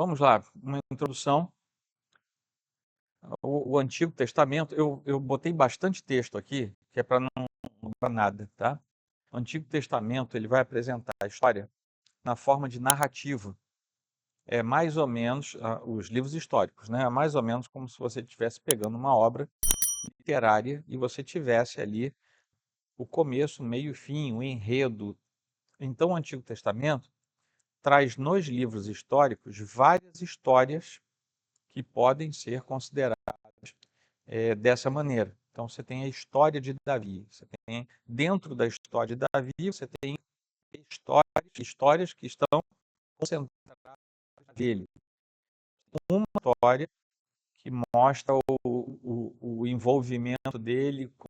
Vamos lá, uma introdução. O Antigo Testamento, eu botei bastante texto aqui, que é para não mudar nada, tá? O Antigo Testamento, ele vai apresentar a história na forma de narrativa. É mais ou menos, os livros históricos, né? É mais ou menos como se você estivesse pegando uma obra literária e você tivesse ali o começo, meio e fim, o enredo. Então, o Antigo Testamento traz nos livros históricos várias histórias que podem ser consideradas dessa maneira. Então, você tem a história de Davi. Você tem, dentro da história de Davi, você tem histórias que estão concentradas nele. Uma história que mostra o envolvimento dele com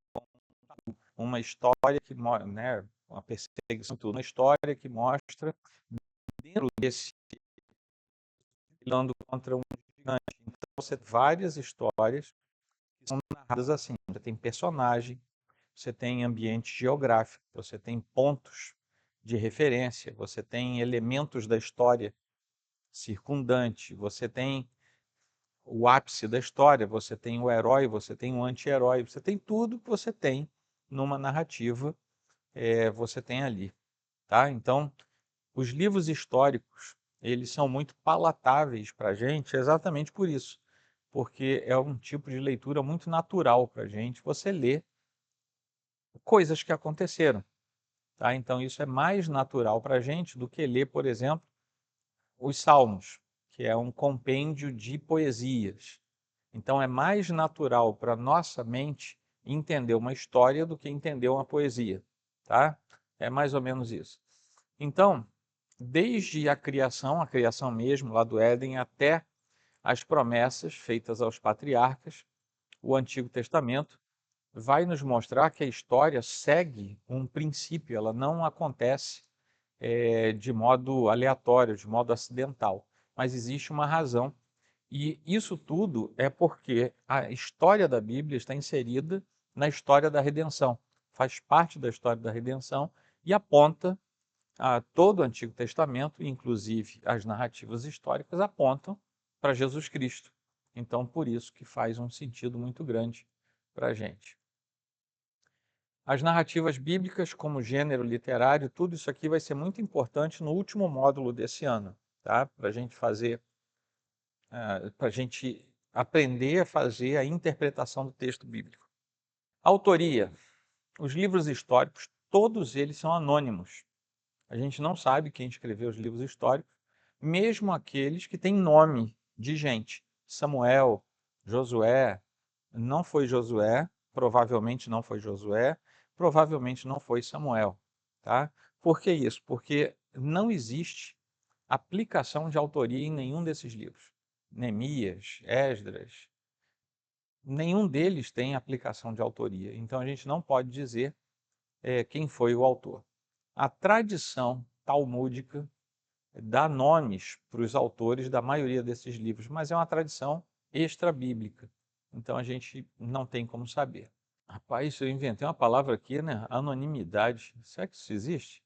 uma história que mostra, né, uma perseguição, uma história que mostra dentro desse lutando contra um gigante. Então, você tem várias histórias que são narradas assim. Você tem personagem, você tem ambiente geográfico, você tem pontos de referência, você tem elementos da história circundante, você tem o ápice da história, você tem o herói, você tem o anti-herói, você tem tudo que você tem numa narrativa, você tem ali, tá? Então, os livros históricos, eles são muito palatáveis para a gente exatamente por isso, porque é um tipo de leitura muito natural para a gente, você lê coisas que aconteceram. Tá? Então, isso é mais natural para a gente do que ler, por exemplo, os Salmos, que é um compêndio de poesias. Então, é mais natural para a nossa mente entender uma história do que entender uma poesia. Tá? É mais ou menos isso. Então, desde a criação mesmo, lá do Éden, até as promessas feitas aos patriarcas, o Antigo Testamento vai nos mostrar que a história segue um princípio, ela não acontece de modo aleatório, de modo acidental, mas existe uma razão. E isso tudo é porque a história da Bíblia está inserida na história da redenção, faz parte da história da redenção e aponta a todo o Antigo Testamento, inclusive as narrativas históricas, apontam para Jesus Cristo. Então, por isso que faz um sentido muito grande para a gente. As narrativas bíblicas como gênero literário, tudo isso aqui vai ser muito importante no último módulo desse ano, tá? Para a gente fazer, para a gente aprender a fazer a interpretação do texto bíblico. Autoria. Os livros históricos, todos eles são anônimos. A gente não sabe quem escreveu os livros históricos, mesmo aqueles que têm nome de gente. Samuel, Josué, não foi Josué, provavelmente não foi Josué, provavelmente não foi Samuel. Tá? Por que isso? Porque não existe aplicação de autoria em nenhum desses livros. Neemias, Esdras, nenhum deles tem aplicação de autoria. Então a gente não pode dizer quem foi o autor. A tradição talmúdica dá nomes para os autores da maioria desses livros, mas é uma tradição extra-bíblica. Então a gente não tem como saber. Rapaz, eu inventei uma palavra aqui, né? Anonimidade. Será que isso existe?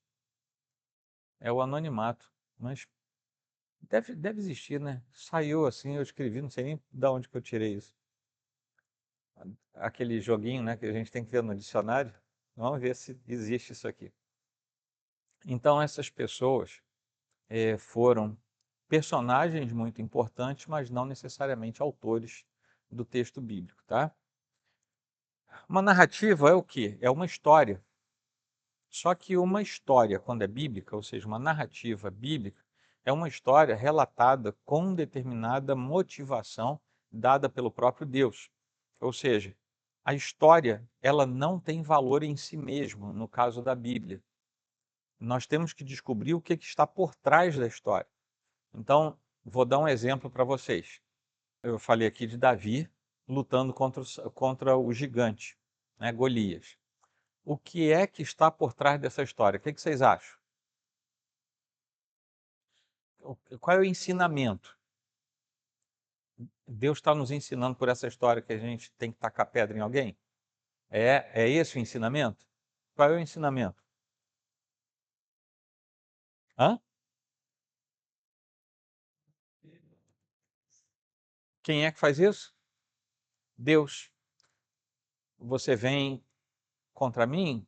É o anonimato. Mas deve existir, né? Saiu assim, eu escrevi, não sei nem de onde que eu tirei isso. Aquele joguinho, né, que a gente tem que ver no dicionário. Vamos ver se existe isso aqui. Então, essas pessoas foram personagens muito importantes, mas não necessariamente autores do texto bíblico, tá? Uma narrativa é o quê? É uma história. Só que uma história, quando é bíblica, ou seja, uma narrativa bíblica, é uma história relatada com determinada motivação dada pelo próprio Deus. Ou seja, a história, ela não tem valor em si mesma, no caso da Bíblia. Nós temos que descobrir o que está por trás da história. Então, vou dar um exemplo para vocês. Eu falei aqui de Davi lutando contra o gigante, né, Golias. O que é que está por trás dessa história? O que vocês acham? Qual é o ensinamento? Deus está nos ensinando por essa história que a gente tem que tacar pedra em alguém? É esse o ensinamento? Qual é o ensinamento? Hã? Quem é que faz isso? Deus. Você vem contra mim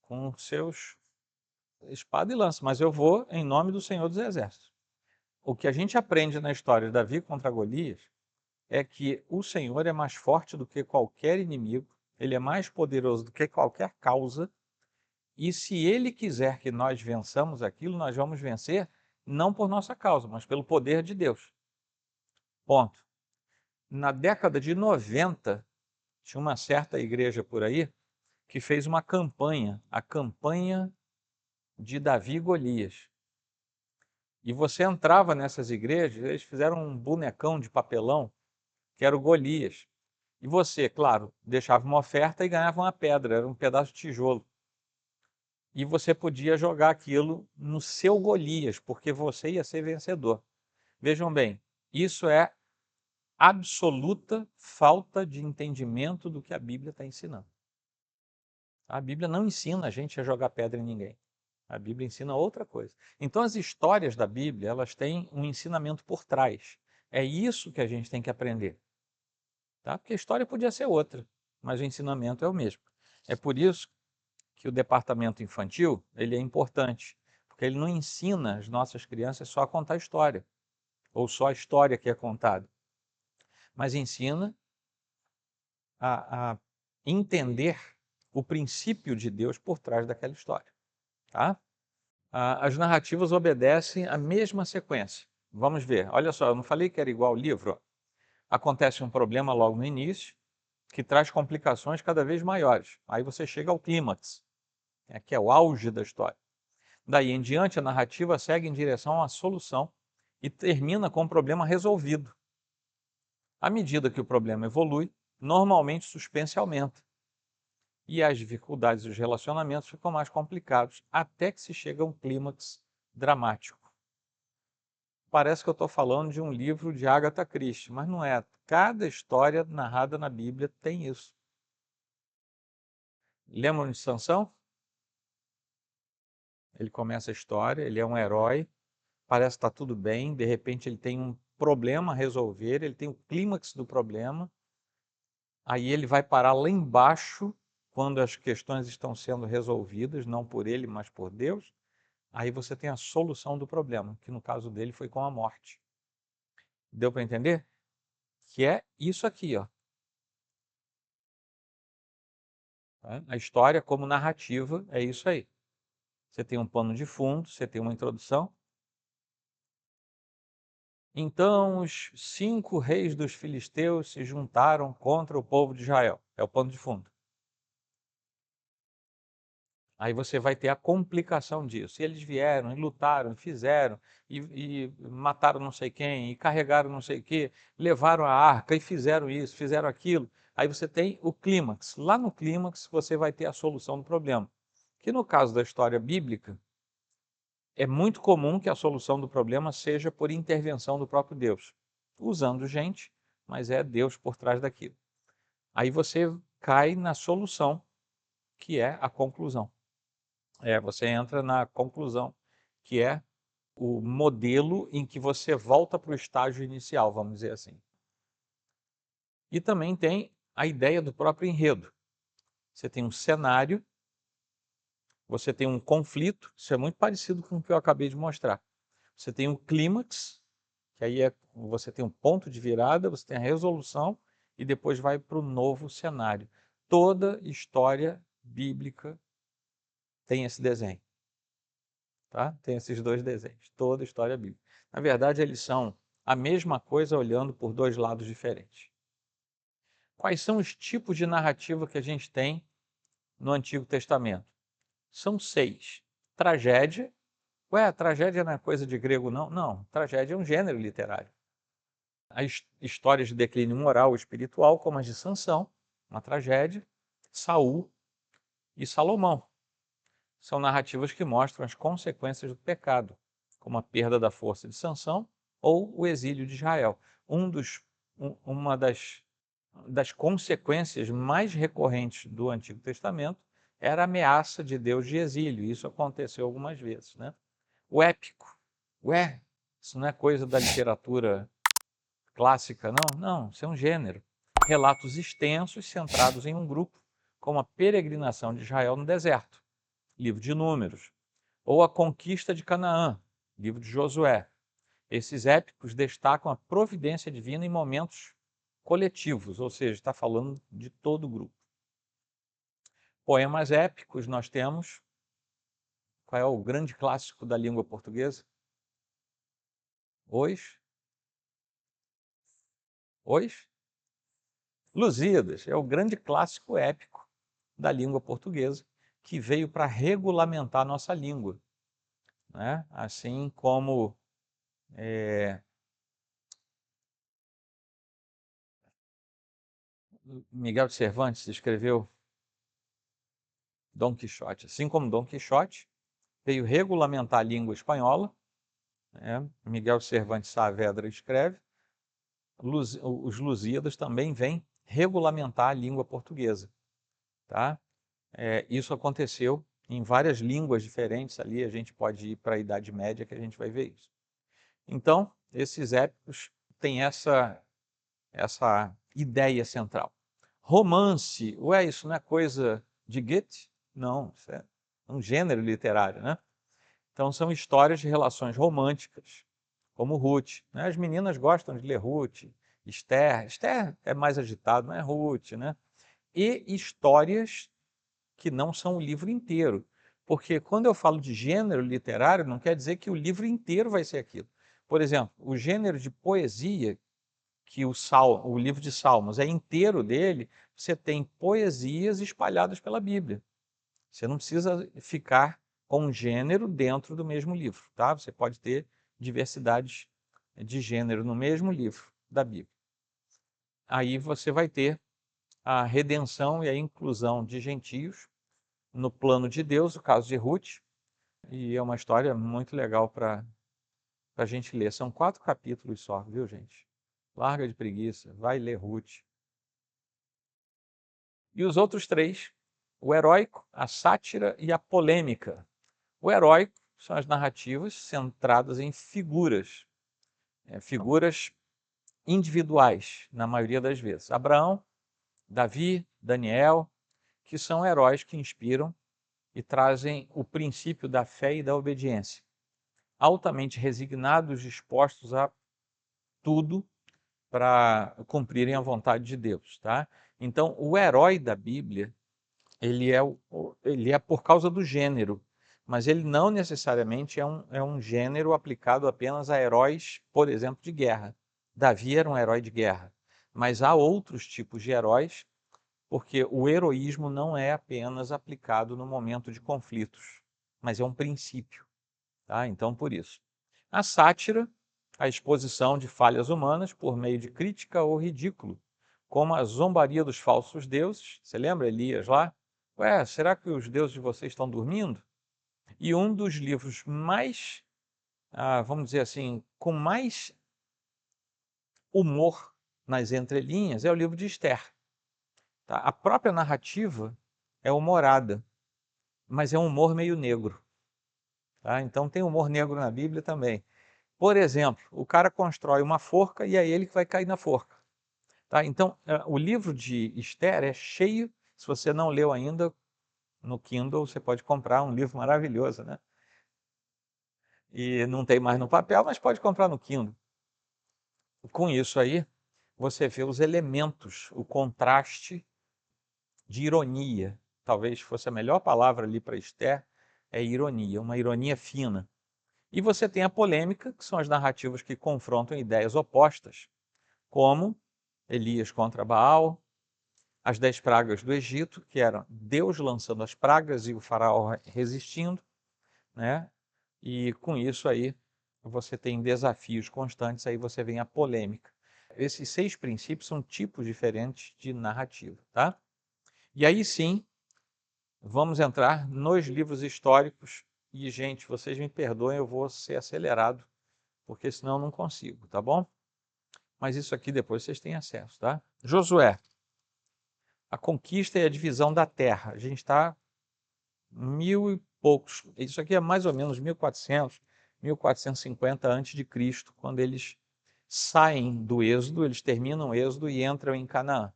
com seus espada e lança, mas eu vou em nome do Senhor dos Exércitos. O que a gente aprende na história de Davi contra Golias é que o Senhor é mais forte do que qualquer inimigo, ele é mais poderoso do que qualquer causa, e se ele quiser que nós vençamos aquilo, nós vamos vencer não por nossa causa, mas pelo poder de Deus. Ponto. Na década de 90, tinha uma certa igreja por aí que fez uma campanha, a campanha de Davi e Golias. E você entrava nessas igrejas, eles fizeram um bonecão de papelão, que era o Golias. E você, claro, deixava uma oferta e ganhava uma pedra, era um pedaço de tijolo. E você podia jogar aquilo no seu Golias, porque você ia ser vencedor. Vejam bem, isso é absoluta falta de entendimento do que a Bíblia está ensinando. A Bíblia não ensina a gente a jogar pedra em ninguém. A Bíblia ensina outra coisa. Então as histórias da Bíblia, elas têm um ensinamento por trás. É isso que a gente tem que aprender. Tá? Porque a história podia ser outra, mas o ensinamento é o mesmo. É por isso que o departamento infantil, ele é importante, porque ele não ensina as nossas crianças só a contar história, ou só a história que é contada, mas ensina a entender o princípio de Deus por trás daquela história. Tá? As narrativas obedecem a mesma sequência. Vamos ver. Olha só, eu não falei que era igual ao livro? Acontece um problema logo no início, que traz complicações cada vez maiores. Aí você chega ao clímax, que é o auge da história. Daí em diante, a narrativa segue em direção à solução e termina com o problema resolvido. À medida que o problema evolui, normalmente o suspense aumenta. E as dificuldades dos relacionamentos ficam mais complicados, até que se chega a um clímax dramático. Parece que eu estou falando de um livro de Agatha Christie, mas não é. Cada história narrada na Bíblia tem isso. Lembram de Sansão? Ele começa a história, ele é um herói, parece que está tudo bem, de repente ele tem um problema a resolver, ele tem o clímax do problema, aí ele vai parar lá embaixo, quando as questões estão sendo resolvidas, não por ele, mas por Deus, aí você tem a solução do problema, que no caso dele foi com a morte. Deu para entender? Que é isso aqui, ó. A história como narrativa é isso aí. Você tem um pano de fundo, você tem uma introdução. Então os 5 reis dos filisteus se juntaram contra o povo de Israel. É o pano de fundo. Aí você vai ter a complicação disso. E eles vieram, e lutaram, e fizeram, e mataram não sei quem, e carregaram não sei o quê, levaram a arca, e fizeram isso, fizeram aquilo. Aí você tem o clímax. Lá no clímax você vai ter a solução do problema. Que no caso da história bíblica, é muito comum que a solução do problema seja por intervenção do próprio Deus, usando gente, mas é Deus por trás daquilo. Aí você cai na solução, que é a conclusão. Você entra na conclusão, que é o modelo em que você volta para o estágio inicial, vamos dizer assim. E também tem a ideia do próprio enredo. Você tem um cenário, você tem um conflito, isso é muito parecido com o que eu acabei de mostrar. Você tem um clímax, que aí você tem um ponto de virada, você tem a resolução e depois vai para o novo cenário. Toda história bíblica tem esse desenho. Tá? Tem esses dois desenhos, toda história bíblica. Na verdade, eles são a mesma coisa olhando por dois lados diferentes. Quais são os tipos de narrativa que a gente tem no Antigo Testamento? São 6. Tragédia. Ué, tragédia não é coisa de grego, não? Não, tragédia é um gênero literário. As histórias de declínio moral e espiritual, como as de Sansão, uma tragédia, Saul e Salomão. São narrativas que mostram as consequências do pecado, como a perda da força de Sansão ou o exílio de Israel. Uma das consequências mais recorrentes do Antigo Testamento era a ameaça de Deus de exílio. Isso aconteceu algumas vezes. Né? O épico. Isso não é coisa da literatura clássica, não. Não, isso é um gênero. Relatos extensos centrados em um grupo, como a peregrinação de Israel no deserto, livro de Números, ou a conquista de Canaã, livro de Josué. Esses épicos destacam a providência divina em momentos coletivos, ou seja, está falando de todo o grupo. Poemas épicos nós temos. Qual é o grande clássico da língua portuguesa? Os Lusíadas. É o grande clássico épico da língua portuguesa, que veio para regulamentar a nossa língua, né? Assim como Miguel de Cervantes escreveu Dom Quixote. Assim como Dom Quixote veio regulamentar a língua espanhola, né? Miguel de Cervantes Saavedra escreve, os Lusíadas também vêm regulamentar a língua portuguesa, tá? Isso aconteceu em várias línguas diferentes ali, a gente pode ir para a Idade Média que a gente vai ver isso. Então, esses épicos têm essa ideia central. Romance, isso não é coisa de Goethe? Não, isso é um gênero literário, né? Então, são histórias de relações românticas, como Ruth, né? As meninas gostam de ler Ruth, Esther. Esther é mais agitado, mas é Ruth, né? E histórias que não são o livro inteiro. Porque quando eu falo de gênero literário, não quer dizer que o livro inteiro vai ser aquilo. Por exemplo, o gênero de poesia, que o livro de Salmos é inteiro dele, você tem poesias espalhadas pela Bíblia. Você não precisa ficar com um gênero dentro do mesmo livro, tá? Você pode ter diversidades de gênero no mesmo livro da Bíblia. Aí você vai ter a redenção e a inclusão de gentios no plano de Deus, o caso de Ruth, e é uma história muito legal para a gente ler. São 4 capítulos só, viu, gente? Larga de preguiça, vai ler Ruth. E os outros 3, o heróico, a sátira e a polêmica. O heróico são as narrativas centradas em figuras, figuras individuais, na maioria das vezes. Abraão, Davi, Daniel, que são heróis que inspiram e trazem o princípio da fé e da obediência. Altamente resignados, dispostos a tudo para cumprirem a vontade de Deus, tá? Então, o herói da Bíblia, ele é por causa do gênero, mas ele não necessariamente é um gênero aplicado apenas a heróis, por exemplo, de guerra. Davi era um herói de guerra, mas há outros tipos de heróis, porque o heroísmo não é apenas aplicado no momento de conflitos, mas é um princípio, tá? Então, por isso. A sátira, a exposição de falhas humanas por meio de crítica ou ridículo, como a zombaria dos falsos deuses. Você lembra Elias lá? Será que os deuses de vocês estão dormindo? E um dos livros mais, vamos dizer assim, com mais humor nas entrelinhas é o livro de Esther. Tá? A própria narrativa é humorada, mas é um humor meio negro. Tá? Então tem humor negro na Bíblia também. Por exemplo, o cara constrói uma forca e é ele que vai cair na forca. Tá? Então, o livro de Esther é cheio, se você não leu ainda, no Kindle você pode comprar, um livro maravilhoso, né? E não tem mais no papel, mas pode comprar no Kindle. Com isso aí, você vê os elementos, o contraste de ironia. Talvez fosse a melhor palavra ali para Esther, é ironia, uma ironia fina. E você tem a polêmica, que são as narrativas que confrontam ideias opostas, como Elias contra Baal, as 10 pragas do Egito, que eram Deus lançando as pragas e o faraó resistindo, né? E com isso aí você tem desafios constantes, aí você vem a polêmica. Esses 6 princípios são tipos diferentes de narrativa, tá? E aí sim, vamos entrar nos livros históricos. E, gente, vocês me perdoem, eu vou ser acelerado, porque senão eu não consigo, tá bom? Mas isso aqui depois vocês têm acesso, tá? Josué, a conquista e a divisão da terra. A gente está 1000 e poucos, isso aqui é mais ou menos 1400, 1450 a.C., quando eles saem do Êxodo, eles terminam o Êxodo e entram em Canaã.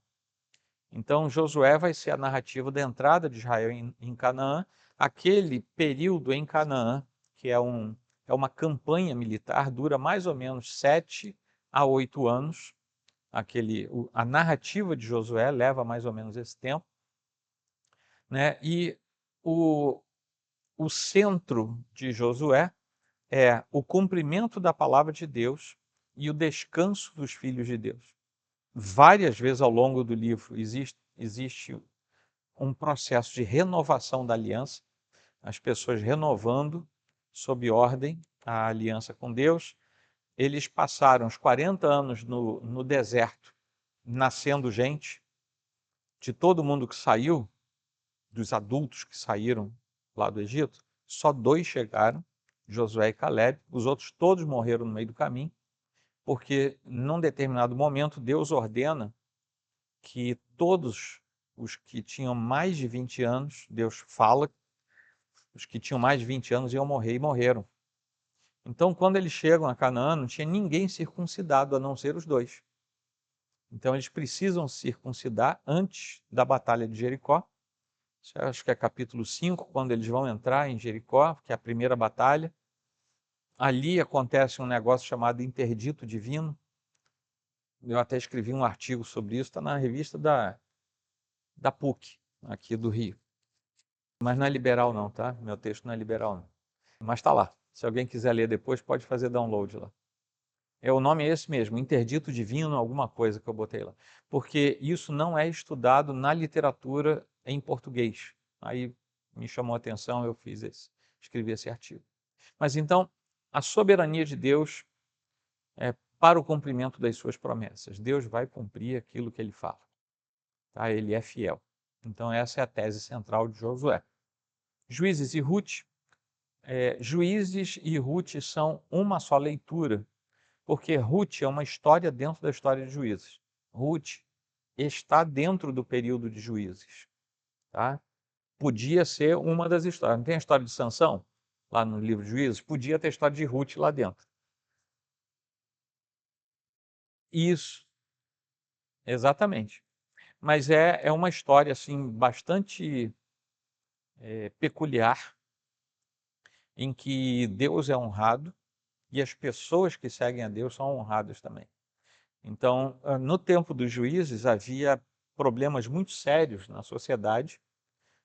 Então, Josué vai ser a narrativa da entrada de Israel em Canaã, aquele período em Canaã, que é uma campanha militar, dura mais ou menos 7 a 8 anos. A narrativa de Josué leva mais ou menos esse tempo, né? E o centro de Josué é o cumprimento da palavra de Deus e o descanso dos filhos de Deus. Várias vezes ao longo do livro existe um processo de renovação da aliança, as pessoas renovando sob ordem a aliança com Deus. Eles passaram os 40 anos no deserto, nascendo gente, de todo mundo que saiu, dos adultos que saíram lá do Egito, só 2 chegaram, Josué e Caleb, os outros todos morreram no meio do caminho, porque num determinado momento Deus ordena que todos os que tinham mais de 20 anos, Deus fala, os que tinham mais de 20 anos iam morrer e morreram. Então, quando eles chegam a Canaã, não tinha ninguém circuncidado a não ser os 2. Então, eles precisam circuncidar antes da batalha de Jericó. Acho que é capítulo 5, quando eles vão entrar em Jericó, que é a primeira batalha. Ali acontece um negócio chamado interdito divino. Eu até escrevi um artigo sobre isso, está na revista da PUC, aqui do Rio. Mas não é liberal não, tá? Meu texto não é liberal não. Mas está lá. Se alguém quiser ler depois, pode fazer download lá. O nome é esse mesmo, interdito divino, alguma coisa que eu botei lá. Porque isso não é estudado na literatura em português. Aí me chamou a atenção, eu escrevi esse artigo. Mas então, a soberania de Deus é para o cumprimento das suas promessas. Deus vai cumprir aquilo que ele fala. Tá? Ele é fiel. Então essa é a tese central de Josué. Juízes e Ruth. Juízes e Ruth são uma só leitura, porque Ruth é uma história dentro da história de Juízes. Ruth está dentro do período de Juízes. Tá? Podia ser uma das histórias. Não tem a história de Sansão, lá no livro de Juízes? Podia ter a história de Ruth lá dentro. Isso, exatamente. Mas é uma história assim, bastante peculiar, em que Deus é honrado e as pessoas que seguem a Deus são honradas também. Então, no tempo dos juízes, havia problemas muito sérios na sociedade,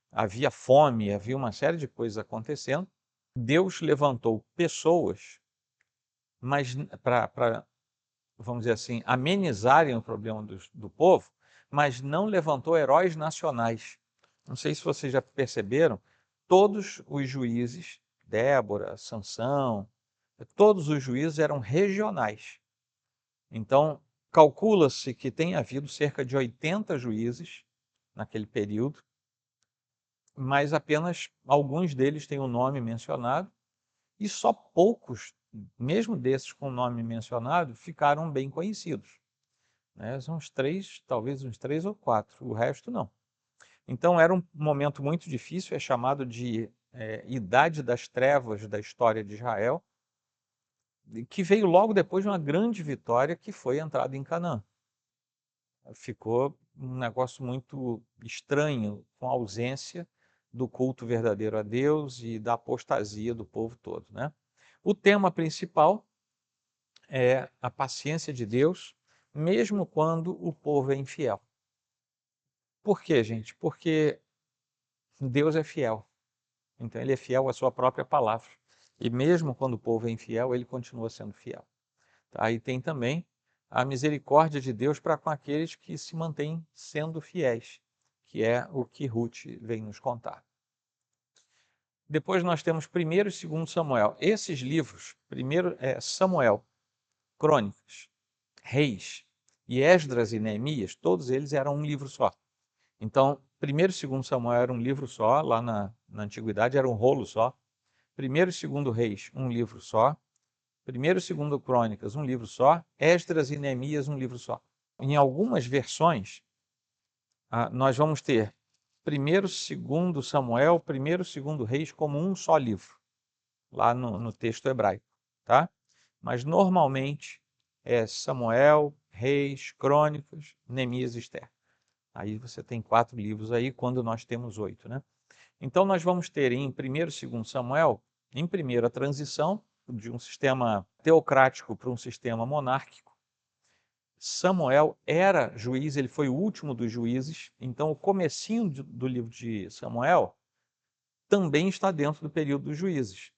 havia fome, havia uma série de coisas acontecendo. Deus levantou pessoas, mas para, vamos dizer assim, amenizarem o problema do povo, mas não levantou heróis nacionais. Não sei se vocês já perceberam, todos os juízes, Débora, Sansão, todos os juízes eram regionais. Então, calcula-se que tenha havido cerca de 80 juízes naquele período, mas apenas alguns deles têm o nome mencionado, e só poucos, mesmo desses com o nome mencionado, ficaram bem conhecidos. São uns 3, talvez uns 3 ou 4, o resto não. Então era um momento muito difícil, é chamado de Idade das Trevas da história de Israel, que veio logo depois de uma grande vitória que foi a entrada em Canaã. Ficou um negócio muito estranho, com a ausência do culto verdadeiro a Deus e da apostasia do povo todo, né? O tema principal é a paciência de Deus, mesmo quando o povo é infiel. Por quê, gente? Porque Deus é fiel. Então ele é fiel à sua própria palavra. E mesmo quando o povo é infiel, ele continua sendo fiel. Aí tem também a misericórdia de Deus para com aqueles que se mantêm sendo fiéis, que é o que Ruth vem nos contar. Depois nós temos 1º e 2º Samuel. Esses livros, primeiro é Samuel, Crônicas, Reis e Esdras e Neemias, todos eles eram um livro só. Então, 1º e 2º Samuel era um livro só, lá na Antiguidade era um rolo só. 1º e 2º Reis, um livro só. 1º e 2º Crônicas, um livro só. Esdras e Neemias, um livro só. Em algumas versões, nós vamos ter 1º e 2º Samuel, 1º e 2º Reis como um só livro, lá no texto hebraico. Tá? Mas, normalmente, é Samuel, Reis, Crônicas, Neemias e Esther. Aí você tem 4 livros aí, quando nós temos 8, né? Então nós vamos ter em 1º e 2º Samuel, em primeiro a transição de um sistema teocrático para um sistema monárquico. Samuel era juiz, ele foi o último dos juízes, então o comecinho do livro de Samuel também está dentro do período dos juízes.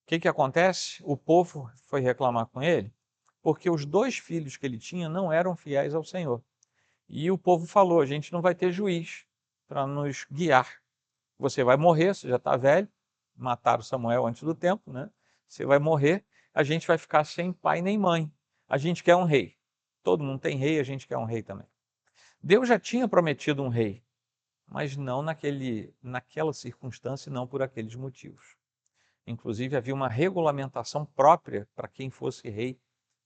O que acontece? O povo foi reclamar com ele, porque os 2 filhos que ele tinha não eram fiéis ao Senhor. E o povo falou, a gente não vai ter juiz para nos guiar. Você vai morrer, você já está velho, mataram Samuel antes do tempo, né? Você vai morrer, a gente vai ficar sem pai nem mãe. A gente quer um rei. Todo mundo tem rei, a gente quer um rei também. Deus já tinha prometido um rei, mas não naquela circunstância e não por aqueles motivos. Inclusive havia uma regulamentação própria para quem fosse rei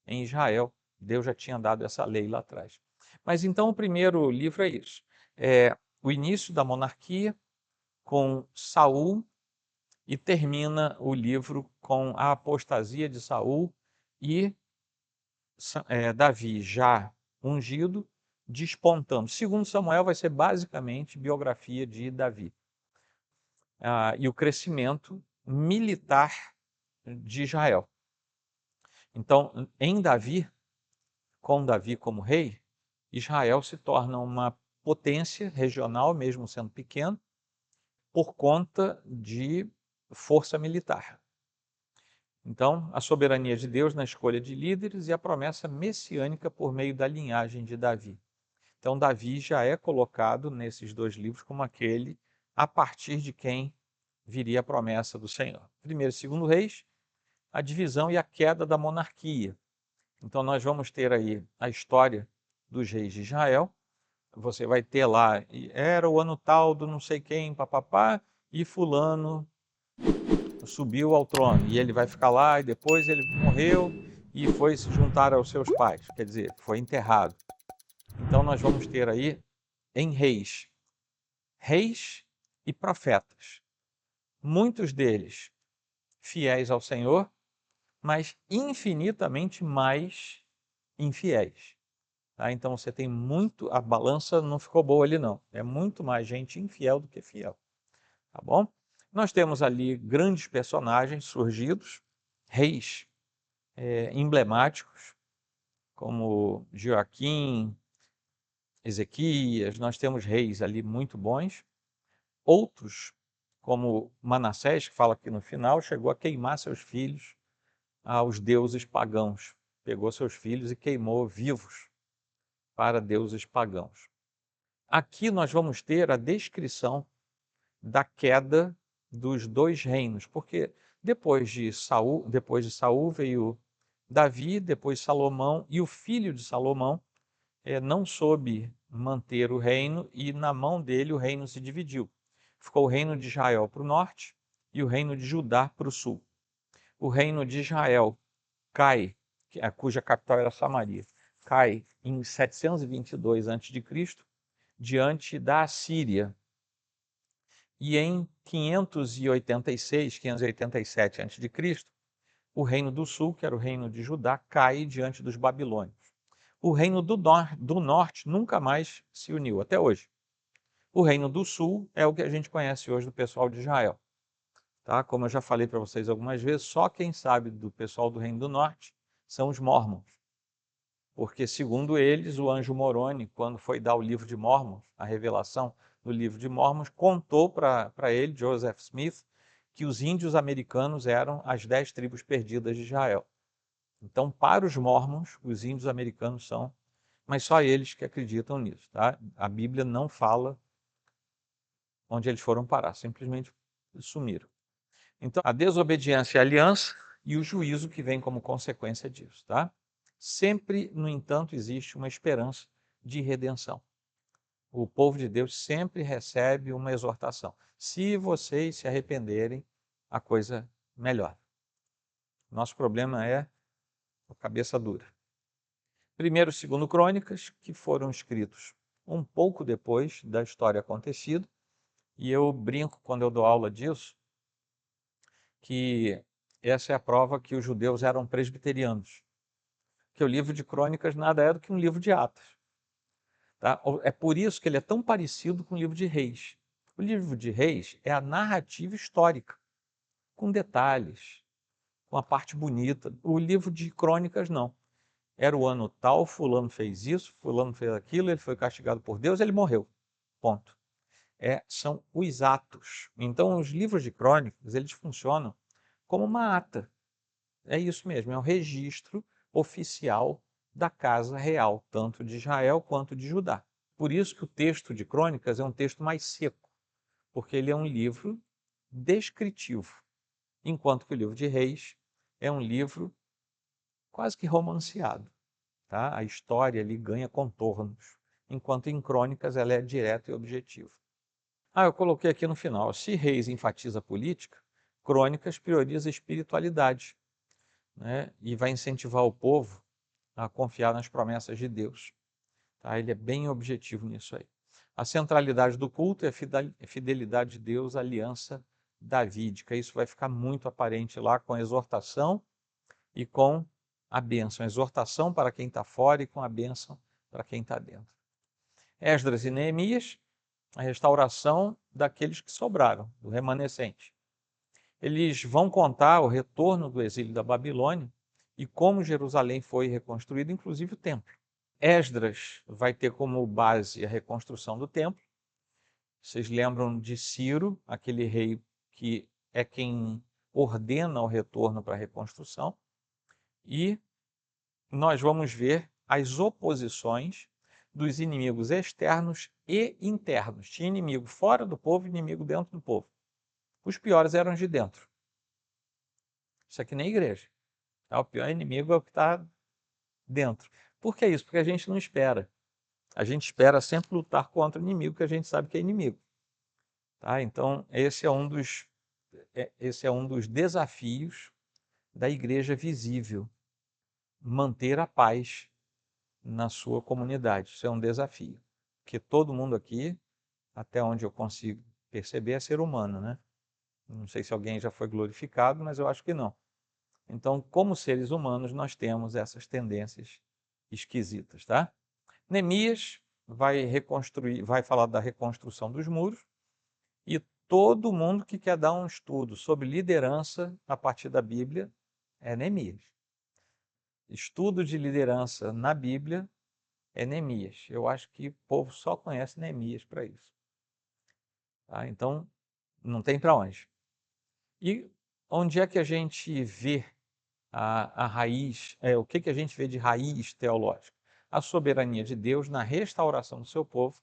em Israel. Deus já tinha dado essa lei lá atrás. Mas então o primeiro livro é isso. É o início da monarquia com Saul e termina o livro com a apostasia de Saul e Davi já ungido, despontando. Segundo Samuel vai ser basicamente biografia de Davi. E o crescimento militar de Israel. Então, em Davi, com Davi como rei, Israel se torna uma potência regional, mesmo sendo pequeno, por conta de força militar. Então, a soberania de Deus na escolha de líderes e a promessa messiânica por meio da linhagem de Davi. Então, Davi já é colocado nesses 2 livros como aquele a partir de quem viria a promessa do Senhor. 1º e 2º Reis, a divisão e a queda da monarquia. Então, nós vamos ter aí a história dos reis de Israel. Você vai ter lá, era o ano tal do não sei quem, papapá, e fulano subiu ao trono. E ele vai ficar lá, e depois ele morreu e foi se juntar aos seus pais. Quer dizer, foi enterrado. Então, nós vamos ter aí em reis, reis e profetas. Muitos deles fiéis ao Senhor, mas infinitamente mais infiéis. Tá? Então você tem muito, a balança não ficou boa ali não, é muito mais gente infiel do que fiel, tá bom? Nós temos ali grandes personagens surgidos, reis emblemáticos, como Joaquim, Ezequias, nós temos reis ali muito bons, outros, como Manassés, que fala aqui no final, chegou a queimar seus filhos aos deuses pagãos, pegou seus filhos e queimou vivos para deuses pagãos. Aqui nós vamos ter a descrição da queda dos 2 reinos, porque depois de Saul veio Davi, depois Salomão, e o filho de Salomão não soube manter o reino, e na mão dele o reino se dividiu. Ficou o reino de Israel para o norte e o reino de Judá para o sul. O reino de Israel cai, cuja capital era Samaria, cai em 722 a.C., diante da Assíria. E em 586, 587 a.C., o reino do sul, que era o reino de Judá, cai diante dos babilônios. O reino do norte nunca mais se uniu, até hoje. O reino do sul é o que a gente conhece hoje do pessoal de Israel. Tá? Como eu já falei para vocês algumas vezes, só quem sabe do pessoal do reino do norte são os Mórmons. Porque, segundo eles, o anjo Moroni, quando foi dar o livro de Mórmons, a revelação do livro de Mórmons, contou para ele, Joseph Smith, que os índios americanos eram as 10 tribos perdidas de Israel. Então, para os Mórmons, os índios americanos são, mas só eles que acreditam nisso. Tá? A Bíblia não fala onde eles foram parar, simplesmente sumiram. Então, a desobediência à aliança e o juízo que vem como consequência disso. Tá? Sempre, no entanto, existe uma esperança de redenção. O povo de Deus sempre recebe uma exortação. Se vocês se arrependerem, a coisa melhora. Nosso problema é a cabeça dura. 1º e 2º Crônicas, que foram escritos um pouco depois da história acontecida, e eu brinco quando eu dou aula disso, que essa é a prova que os judeus eram presbiterianos. que o livro de Crônicas nada é do que um livro de Atos. Tá? É por isso que ele é tão parecido com o livro de Reis. O livro de Reis é a narrativa histórica, com detalhes, com a parte bonita. O livro de Crônicas não. Era o ano tal, fulano fez isso, fulano fez aquilo, ele foi castigado por Deus, ele morreu. Ponto. São os atos. Então, os livros de Crônicas, eles funcionam como uma ata. É isso mesmo, é um registro oficial da casa real, tanto de Israel quanto de Judá. Por isso que o texto de Crônicas é um texto mais seco, porque ele é um livro descritivo, enquanto que o livro de Reis é um livro quase que romanceado. Tá? A história ali ganha contornos, enquanto em Crônicas ela é direta e objetiva. Eu coloquei aqui no final, se Reis enfatiza a política, Crônicas prioriza a espiritualidade, né? E vai incentivar o povo a confiar nas promessas de Deus. Tá? Ele é bem objetivo nisso aí. A centralidade do culto é a fidelidade de Deus, a aliança davídica. Isso vai ficar muito aparente lá com a exortação e com a bênção. A exortação para quem está fora e com a bênção para quem está dentro. Esdras e Neemias, a restauração daqueles que sobraram, do remanescente. Eles vão contar o retorno do exílio da Babilônia e como Jerusalém foi reconstruído, inclusive o templo. Esdras vai ter como base a reconstrução do templo. Vocês lembram de Ciro, aquele rei que é quem ordena o retorno para a reconstrução. E nós vamos ver as oposições dos inimigos externos e internos. Tinha inimigo fora do povo e inimigo dentro do povo. Os piores eram de dentro. Isso aqui nem igreja. O pior inimigo é o que está dentro. Por que isso? Porque a gente não espera. A gente espera sempre lutar contra o inimigo que a gente sabe que é inimigo. Tá? Então, esse é um dos desafios da igreja visível. Manter a paz na sua comunidade. Isso é um desafio. Porque todo mundo aqui, até onde eu consigo perceber, é ser humano, né? Não sei se alguém já foi glorificado, mas eu acho que não. Então, como seres humanos, nós temos essas tendências esquisitas, tá? Neemias vai falar da reconstrução dos muros, e todo mundo que quer dar um estudo sobre liderança a partir da Bíblia é Neemias. Estudo de liderança na Bíblia é Neemias. Eu acho que o povo só conhece Neemias para isso. Tá? Então, não tem para onde. E onde é que a gente vê a raiz, o que a gente vê de raiz teológica? A soberania de Deus na restauração do seu povo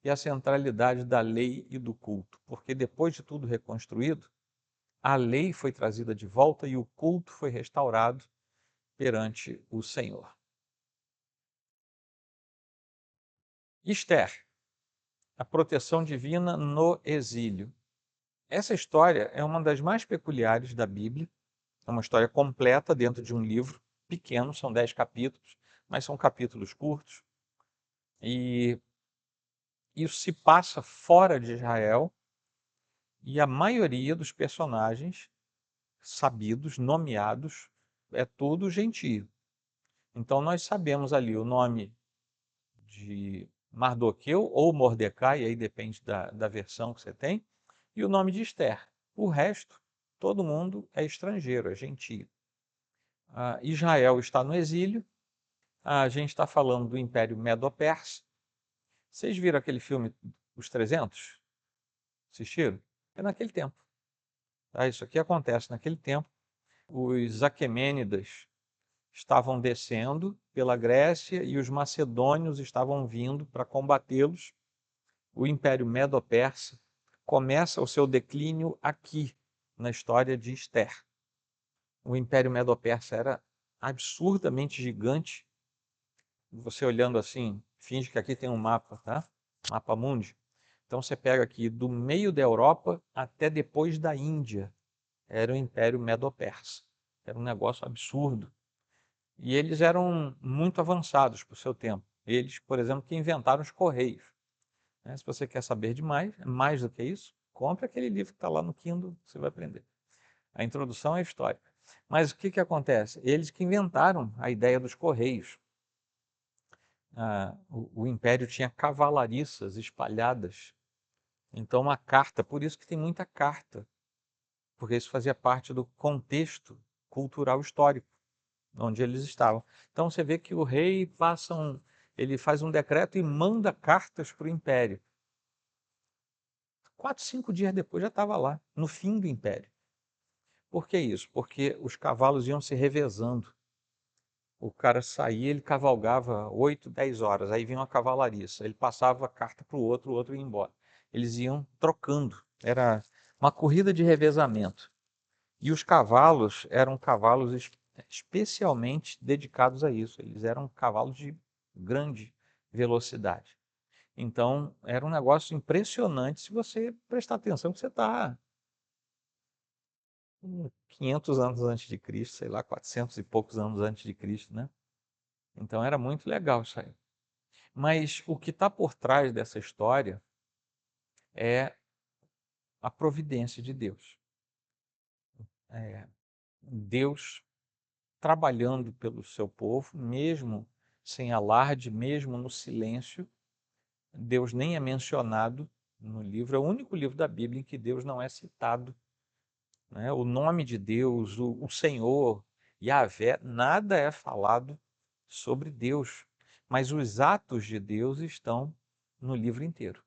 e a centralidade da lei e do culto. Porque depois de tudo reconstruído, a lei foi trazida de volta e o culto foi restaurado perante o Senhor. Esther, a proteção divina no exílio. Essa história é uma das mais peculiares da Bíblia. É uma história completa dentro de um livro pequeno, são 10 capítulos, mas são capítulos curtos. E isso se passa fora de Israel, e a maioria dos personagens sabidos, nomeados, é tudo gentio. Então nós sabemos ali o nome de Mardoqueu ou Mordecai, aí depende da versão que você tem, e o nome de Esther. O resto, todo mundo é estrangeiro, é gentio. Israel está no exílio, a gente está falando do Império Medo-Persa. Vocês viram aquele filme Os 300? Assistiram? É naquele tempo. Isso aqui acontece naquele tempo. Os Aquemênidas estavam descendo pela Grécia e os macedônios estavam vindo para combatê-los. O Império Medo-Persa começa o seu declínio aqui, na história de Esther. O Império Medo-Persa era absurdamente gigante. Você olhando assim, finge que aqui tem um mapa, tá? Mapa mundi. Então você pega aqui do meio da Europa até depois da Índia. Era o Império Medo-Persa. Era um negócio absurdo. E eles eram muito avançados para o seu tempo. Eles, por exemplo, que inventaram os correios. Se você quer saber mais do que isso, compre aquele livro que está lá no Kindle, você vai aprender. A introdução é a história. Mas o que que acontece? Eles que inventaram a ideia dos correios. O império tinha cavalariças espalhadas. Então, uma carta, por isso que tem muita carta, porque isso fazia parte do contexto cultural histórico onde eles estavam. Então, você vê que o rei ele faz um decreto e manda cartas para o império. 4, 5 dias depois já estava lá, no fim do império. Por que isso? Porque os cavalos iam se revezando. O cara saía, ele cavalgava 8, 10 horas, aí vinha uma cavalariça, ele passava a carta para o outro ia embora. Eles iam trocando, era uma corrida de revezamento. E os cavalos eram cavalos especialmente dedicados a isso, eles eram cavalos de grande velocidade. Então, era um negócio impressionante se você prestar atenção que você está 500 anos antes de Cristo, sei lá, 400 e poucos anos antes de Cristo, né? Então era muito legal isso aí. Mas o que está por trás dessa história é a providência de Deus. Deus trabalhando pelo seu povo, mesmo sem alarde, mesmo no silêncio. Deus nem é mencionado no livro, é o único livro da Bíblia em que Deus não é citado, né? O nome de Deus, o Senhor, Yahvé, nada é falado sobre Deus, mas os atos de Deus estão no livro inteiro.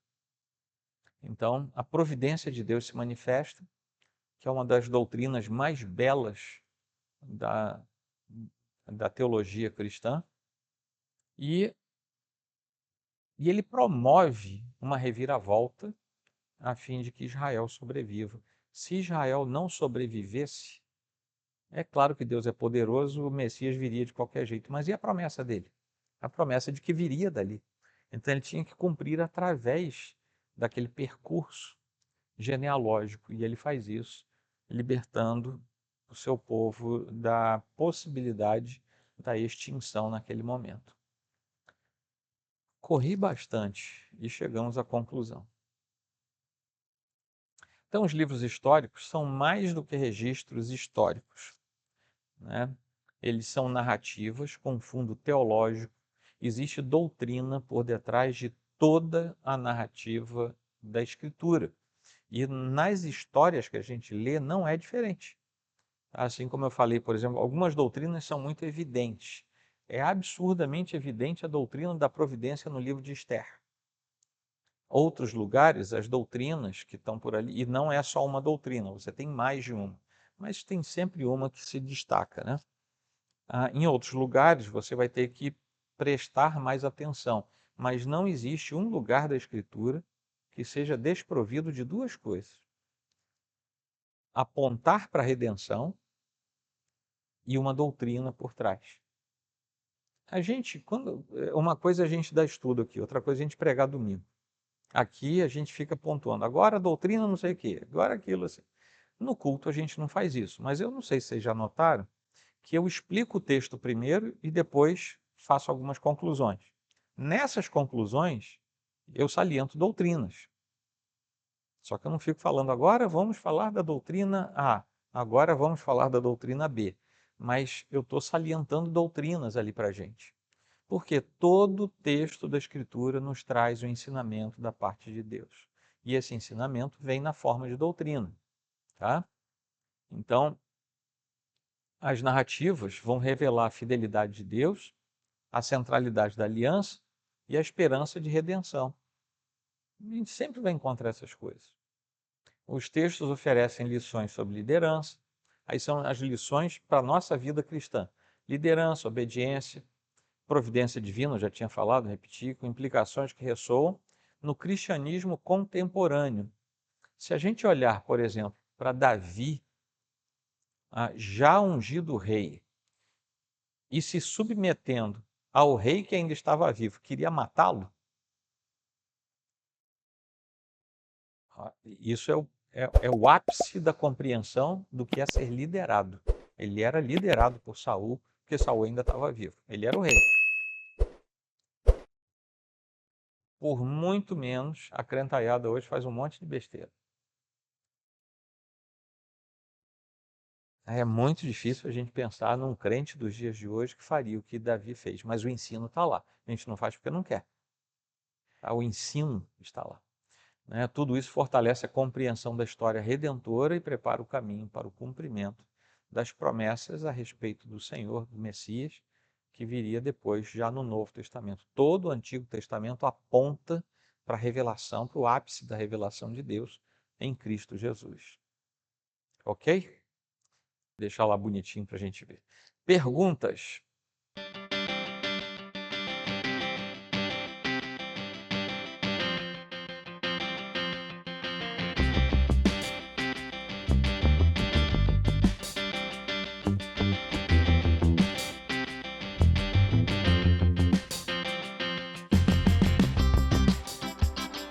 Então, a providência de Deus se manifesta, que é uma das doutrinas mais belas da, da teologia cristã, e, e ele promove uma reviravolta a fim de que Israel sobreviva. Se Israel não sobrevivesse, é claro que Deus é poderoso, o Messias viria de qualquer jeito, mas e a promessa dele? A promessa de que viria dali. Então ele tinha que cumprir através daquele percurso genealógico, e ele faz isso, libertando o seu povo da possibilidade da extinção naquele momento. Corri bastante e chegamos à conclusão. Então, os livros históricos são mais do que registros históricos, né? Eles são narrativas com fundo teológico, existe doutrina por detrás de toda a narrativa da Escritura. E nas histórias que a gente lê não é diferente. Assim como eu falei, por exemplo, algumas doutrinas são muito evidentes. É absurdamente evidente a doutrina da providência no livro de Esther. Outros lugares, as doutrinas que estão por ali, e não é só uma doutrina, você tem mais de uma, mas tem sempre uma que se destaca, né? Em outros lugares, você vai ter que prestar mais atenção, mas não existe um lugar da Escritura que seja desprovido de duas coisas: apontar para a redenção e uma doutrina por trás. Uma coisa a gente dá estudo aqui, outra coisa a gente pregar domingo. Aqui a gente fica pontuando, agora a doutrina não sei o quê, agora aquilo assim. No culto a gente não faz isso, mas eu não sei se vocês já notaram que eu explico o texto primeiro e depois faço algumas conclusões. Nessas conclusões, eu saliento doutrinas. Só que eu não fico falando, agora vamos falar da doutrina A, agora vamos falar da doutrina B. Mas eu estou salientando doutrinas ali para a gente. Porque todo texto da Escritura nos traz o ensinamento da parte de Deus. E esse ensinamento vem na forma de doutrina. Tá? Então, as narrativas vão revelar a fidelidade de Deus, a centralidade da aliança e a esperança de redenção. A gente sempre vai encontrar essas coisas. Os textos oferecem lições sobre liderança, aí são as lições para a nossa vida cristã. Liderança, obediência, providência divina, eu já tinha falado, repeti, com implicações que ressoam no cristianismo contemporâneo. Se a gente olhar, por exemplo, para Davi, já ungido rei, e se submetendo ao rei que ainda estava vivo, queria matá-lo, isso é o ápice da compreensão do que é ser liderado. Ele era liderado por Saul, porque Saul ainda estava vivo. Ele era o rei. Por muito menos, a crentaiada hoje faz um monte de besteira. É muito difícil a gente pensar num crente dos dias de hoje que faria o que Davi fez, mas o ensino está lá. A gente não faz porque não quer. Tá? O ensino está lá. Né? Tudo isso fortalece a compreensão da história redentora e prepara o caminho para o cumprimento das promessas a respeito do Senhor, do Messias, que viria depois, já no Novo Testamento. Todo o Antigo Testamento aponta para a revelação, para o ápice da revelação de Deus em Cristo Jesus. Ok? Deixar lá bonitinho para a gente ver. Perguntas?